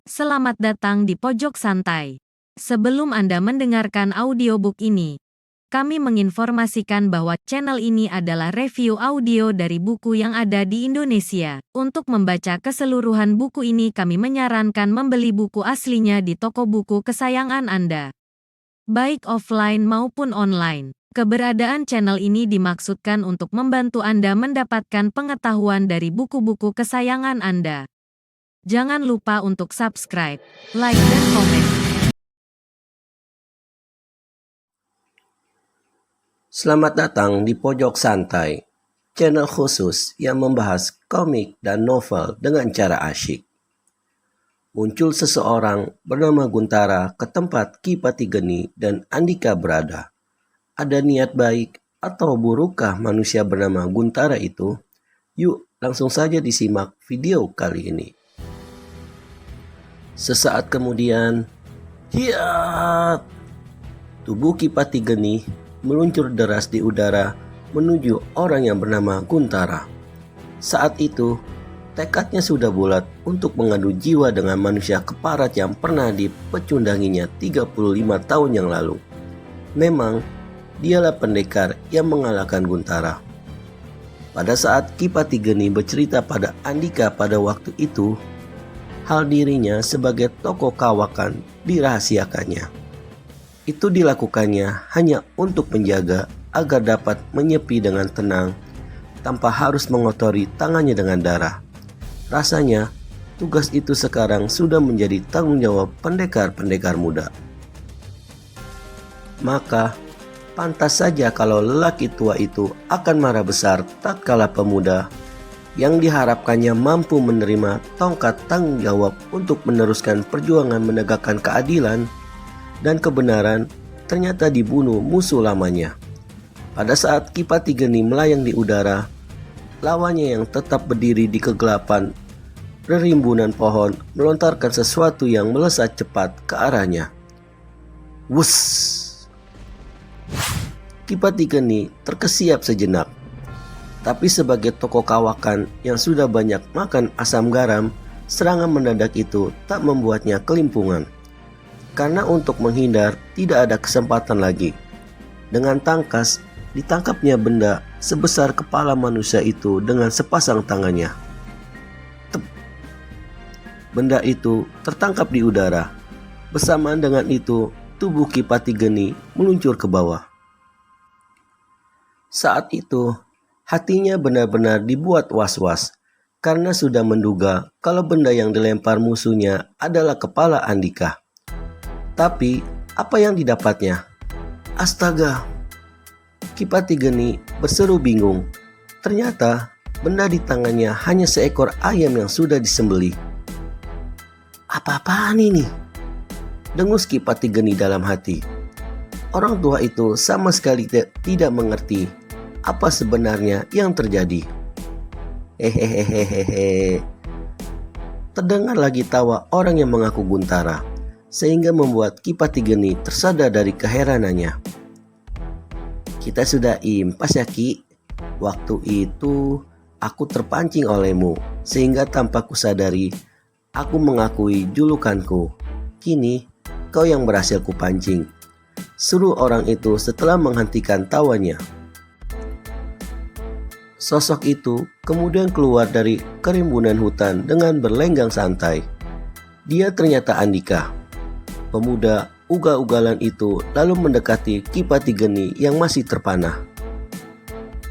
Selamat datang di Pojok Santai. Sebelum Anda mendengarkan audiobook ini, kami menginformasikan bahwa channel ini adalah review audio dari buku yang ada di Indonesia. Untuk membaca keseluruhan buku ini, kami menyarankan membeli buku aslinya di toko buku kesayangan Anda, baik offline maupun online. Keberadaan channel ini dimaksudkan untuk membantu Anda mendapatkan pengetahuan dari buku-buku kesayangan Anda. Jangan lupa untuk subscribe, like, dan komen. Selamat datang di Pojok Santai, channel khusus yang membahas komik dan novel dengan cara asyik. Muncul seseorang bernama Guntara ke tempat Ki Patigeni dan Andika berada. Ada niat baik atau burukkah manusia bernama Guntara itu? Yuk langsung saja disimak video kali ini. Sesaat kemudian, hiat! Tubuh Ki Patigeni meluncur deras di udara menuju orang yang bernama Guntara. Saat itu, tekadnya sudah bulat untuk mengadu jiwa dengan manusia keparat yang pernah dipecundanginya 35 tahun yang lalu. Memang, dialah pendekar yang mengalahkan Guntara. Pada saat Ki Patigeni bercerita pada Andika pada waktu itu, hal dirinya sebagai tokoh kawakan dirahasiakannya. Itu dilakukannya hanya untuk menjaga agar dapat menyepi dengan tenang tanpa harus mengotori tangannya dengan darah. Rasanya tugas itu sekarang sudah menjadi tanggung jawab pendekar-pendekar muda. Maka pantas saja kalau lelaki tua itu akan marah besar tatkala pemuda yang diharapkannya mampu menerima tongkat tanggung jawab untuk meneruskan perjuangan menegakkan keadilan dan kebenaran ternyata dibunuh musuh lamanya. Pada saat Ki Patigeni melayang di udara, lawannya yang tetap berdiri di kegelapan rerimbunan pohon melontarkan sesuatu yang melesat cepat ke arahnya. Wus! Ki Patigeni terkesiap sejenak. Tapi sebagai tokoh kawakan yang sudah banyak makan asam garam, serangan mendadak itu tak membuatnya kelimpungan. Karena untuk menghindar tidak ada kesempatan lagi. Dengan tangkas ditangkapnya benda sebesar kepala manusia itu dengan sepasang tangannya. Tep. Benda itu tertangkap di udara. Bersamaan dengan itu, tubuh Ki Patigeni meluncur ke bawah. Saat itu, hatinya benar-benar dibuat was-was karena sudah menduga kalau benda yang dilempar musuhnya adalah kepala Andika. Tapi apa yang didapatnya? Astaga! Ki Patigeni berseru bingung. Ternyata benda di tangannya hanya seekor ayam yang sudah disembelih. Apa-apaan ini? Dengus Ki Patigeni dalam hati. Orang tua itu sama sekali tidak mengerti apa sebenarnya yang terjadi. Hehehehehe. Terdengar lagi tawa orang yang mengaku Guntara, sehingga membuat Ki Patigeni tersadar dari keheranannya. Kita sudah impas ya Ki. Waktu itu aku terpancing olehmu, sehingga tanpa kusadari aku mengakui julukanku. Kini kau yang berhasil kupancing, suruh orang itu setelah menghentikan tawanya. Sosok itu kemudian keluar dari kerimbunan hutan dengan berlenggang santai. Dia ternyata Andika. Pemuda ugal-ugalan itu lalu mendekati Ki Patigeni yang masih terpanah.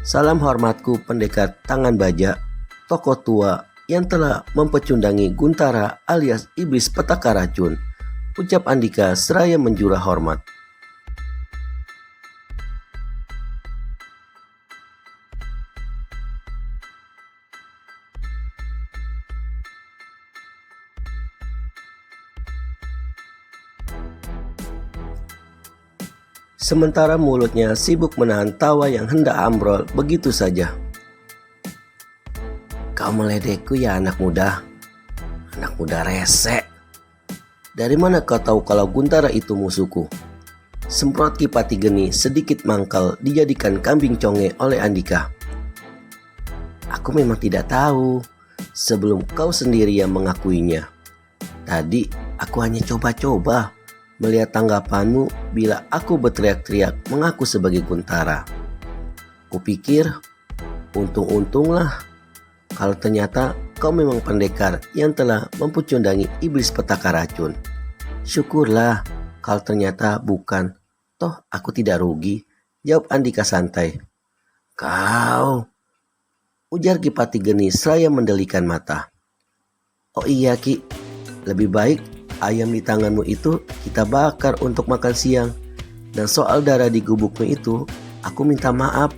Salam hormatku pendekar tangan baja, tokoh tua yang telah mempecundangi Guntara alias iblis petaka racun, ucap Andika seraya menjurah hormat. Sementara mulutnya sibuk menahan tawa yang hendak ambrol begitu saja. Kau meledekku ya anak muda? Anak muda rese. Dari mana kau tahu kalau Guntara itu musuhku? Semprot Ki Patigeni sedikit mangkal dijadikan kambing conge oleh Andika. Aku memang tidak tahu sebelum kau sendiri yang mengakuinya. Tadi aku hanya coba-coba melihat tanggapanmu bila aku berteriak-teriak mengaku sebagai Guntara. Kupikir, untung-untunglah kalau ternyata kau memang pendekar yang telah mempucundangi iblis petaka racun. Syukurlah kalau ternyata bukan. Toh aku tidak rugi, jawab Andika santai. Kau, ujar Ki Patigeni seraya mendelikan mata. Oh iya Ki, lebih baik ayam di tanganmu itu kita bakar untuk makan siang. Dan soal darah di gubukmu itu, aku minta maaf.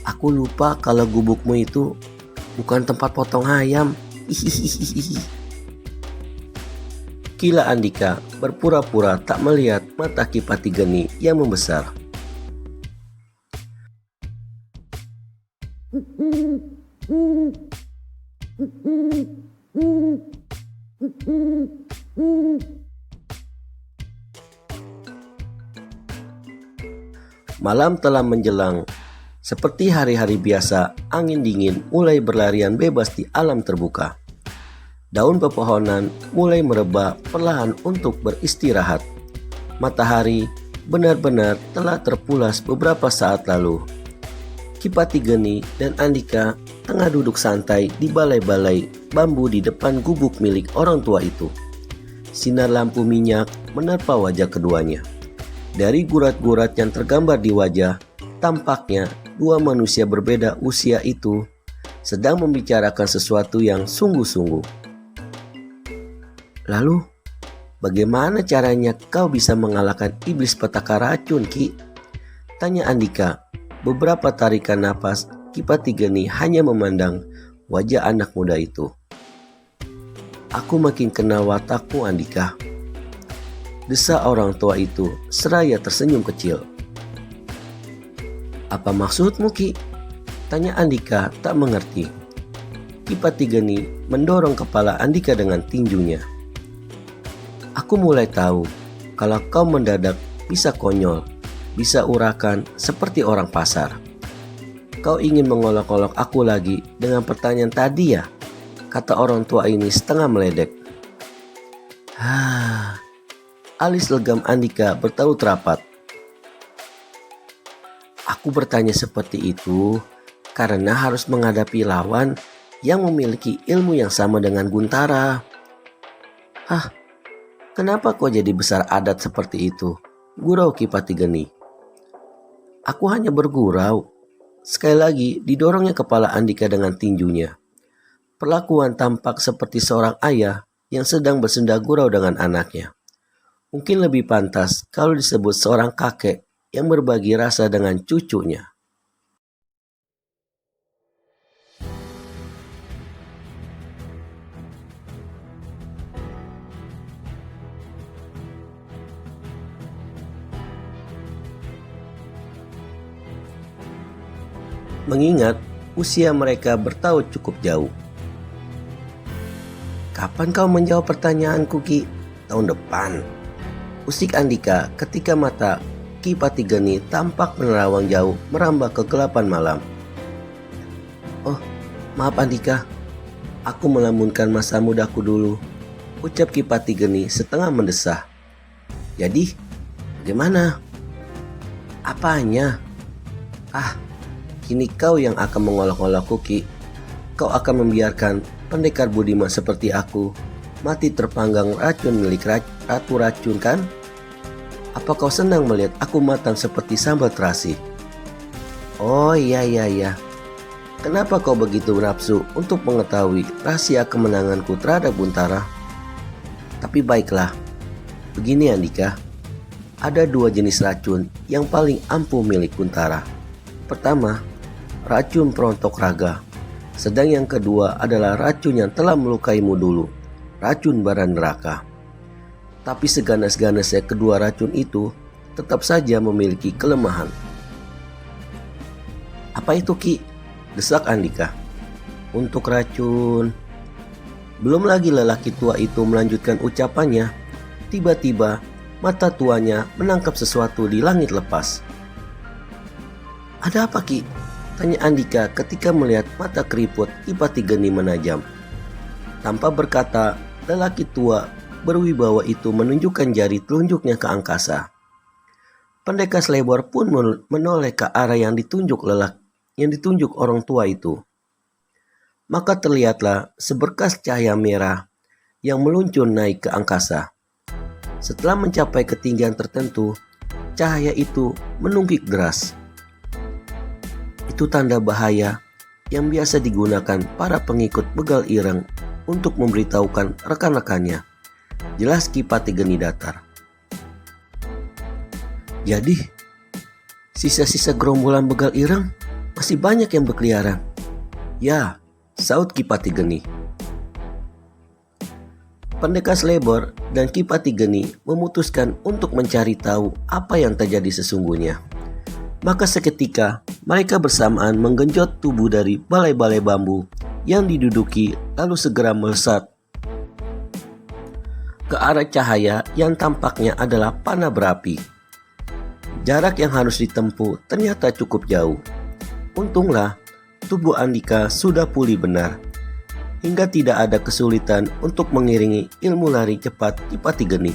Aku lupa kalau gubukmu itu bukan tempat potong ayam. Kila Andika berpura-pura tak melihat mata Ki Patigeni yang membesar. Malam telah menjelang. Seperti hari-hari biasa, angin dingin mulai berlarian bebas di alam terbuka. Daun pepohonan mulai merebah perlahan untuk beristirahat. Matahari benar-benar telah terpulas beberapa saat lalu. Ki Patigeni dan Andika tengah duduk santai di balai-balai bambu di depan gubuk milik orang tua itu. Sinar lampu minyak menerpa wajah keduanya. Dari gurat-gurat yang tergambar di wajah, tampaknya dua manusia berbeda usia itu sedang membicarakan sesuatu yang sungguh-sungguh. Lalu, bagaimana caranya kau bisa mengalahkan iblis petaka racun, Ki? Tanya Andika. Beberapa tarikan napas, Ki Patigeni hanya memandang wajah anak muda itu. Aku makin kenal watakmu, Andika. Desa orang tua itu seraya tersenyum kecil. Apa maksudmu, Ki? Tanya Andika tak mengerti. Ki Patigeni mendorong kepala Andika dengan tinjunya. Aku mulai tahu kalau kau mendadak bisa konyol, bisa urakan seperti orang pasar. Kau ingin mengolok-olok aku lagi dengan pertanyaan tadi ya? Kata orang tua ini setengah meledek. Alis legam Andika bertaut rapat. Aku bertanya seperti itu karena harus menghadapi lawan yang memiliki ilmu yang sama dengan Guntara. Kenapa kau jadi besar adat seperti itu? Gurau Ki Patigeni. Aku hanya bergurau. Sekali lagi didorongnya kepala Andika dengan tinjunya. Perlakuan tampak seperti seorang ayah yang sedang bersenda gurau dengan anaknya. Mungkin lebih pantas kalau disebut seorang kakek yang berbagi rasa dengan cucunya. Mengingat usia mereka bertaut cukup jauh. Kapan kau menjawab pertanyaanku, Ki? Tahun depan. Usik Andika ketika mata Ki Patigeni tampak menerawang jauh merambah kegelapan malam. Oh, maaf Andika. Aku melamunkan masa mudaku dulu, ucap Ki Patigeni setengah mendesah. Jadi, bagaimana? Apanya? Kini kau yang akan mengolok-olokku, Ki. Kau akan membiarkan pendekar budiman seperti aku mati terpanggang racun milik ratu racun, kan? Apa kau senang melihat aku matang seperti sambal terasi? Oh iya. Kenapa kau begitu nafsu untuk mengetahui rahasia kemenanganku terhadap Guntara? Tapi baiklah, begini Andika. Ada dua jenis racun yang paling ampuh milik Guntara. Pertama, racun perontok raga. Sedang yang kedua adalah racun yang telah melukaimu dulu, racun bara neraka. Tapi seganas-ganasnya kedua racun itu tetap saja memiliki kelemahan. Apa itu, Ki? Desak Andika. Untuk racun. Belum lagi lelaki tua itu melanjutkan ucapannya, tiba-tiba mata tuanya menangkap sesuatu di langit lepas. Ada apa, Ki? Tanya Andika ketika melihat mata keriput Ki Patigeni menajam. Tanpa berkata, lelaki tua berwibawa itu menunjukkan jari telunjuknya ke angkasa. Pendekar Slebor pun menoleh ke arah yang ditunjuk orang tua itu. Maka terlihatlah seberkas cahaya merah yang meluncur naik ke angkasa. Setelah mencapai ketinggian tertentu, cahaya itu menunggik deras. Itu tanda bahaya yang biasa digunakan para pengikut begal ireng untuk memberitahukan rekan-rekannya. Jelas Ki Pati Geni datar. Jadi, sisa-sisa gerombolan begal ireng masih banyak yang berkeliaran. Ya, saut Ki Pati Geni. Pendekar Slebor dan Ki Pati Geni memutuskan untuk mencari tahu apa yang terjadi sesungguhnya. Maka seketika mereka bersamaan menggenjot tubuh dari balai-balai bambu yang diduduki, lalu segera melesat ke arah cahaya yang tampaknya adalah panah berapi. Jarak yang harus ditempuh ternyata cukup jauh. Untunglah tubuh Andika sudah pulih benar, hingga tidak ada kesulitan untuk mengiringi ilmu lari cepat Ki Pati Geni.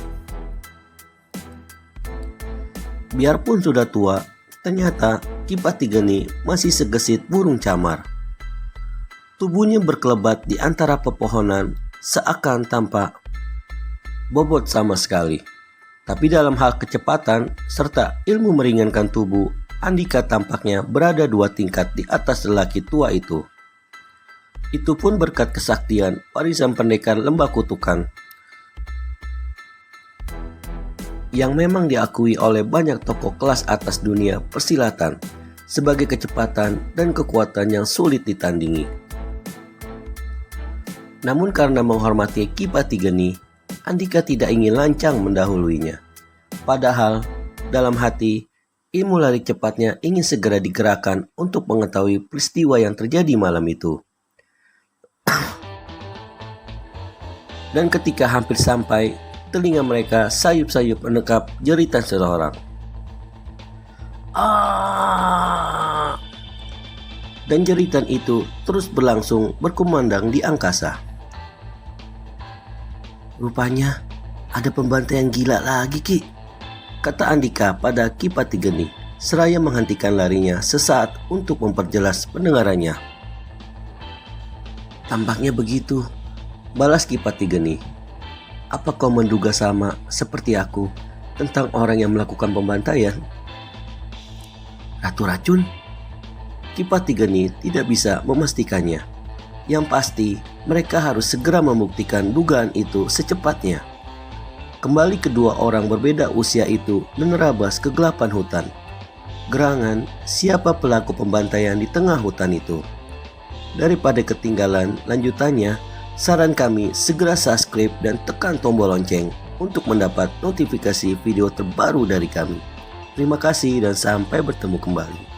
Biarpun sudah tua, ternyata Ki Pati Geni masih segesit burung camar. Tubuhnya berkelebat di antara pepohonan seakan tanpa bobot sama sekali. Tapi dalam hal kecepatan serta ilmu meringankan tubuh, Andika tampaknya berada 2 tingkat di atas lelaki tua itu. Itu pun berkat kesaktian warisan pendekar Lembah Kutukan yang memang diakui oleh banyak tokoh kelas atas dunia persilatan sebagai kecepatan dan kekuatan yang sulit ditandingi. Namun karena menghormati Ki Pati Geni, Andika tidak ingin lancang mendahuluinya. Padahal dalam hati, ilmu lari cepatnya ingin segera digerakkan untuk mengetahui peristiwa yang terjadi malam itu. Dan ketika hampir sampai, telinga mereka sayup-sayup menekap jeritan seseorang. "Ah!" Dan jeritan itu terus berlangsung berkumandang di angkasa. "Rupanya ada pembantaian gila lagi, Ki," kata Andika pada Ki Pati Geni, seraya menghentikan larinya sesaat untuk memperjelas pendengarannya. "Tampaknya begitu," balas Ki Pati Geni. "Apa kau menduga sama seperti aku tentang orang yang melakukan pembantaian?" "Ratu racun?" Ki Pati Geni tidak bisa memastikannya. Yang pasti, mereka harus segera membuktikan dugaan itu secepatnya. Kembali kedua orang berbeda usia itu menerabas kegelapan hutan. Gerangan siapa pelaku pembantaian di tengah hutan itu. Daripada ketinggalan lanjutannya, saran kami segera subscribe dan tekan tombol lonceng untuk mendapat notifikasi video terbaru dari kami. Terima kasih dan sampai bertemu kembali.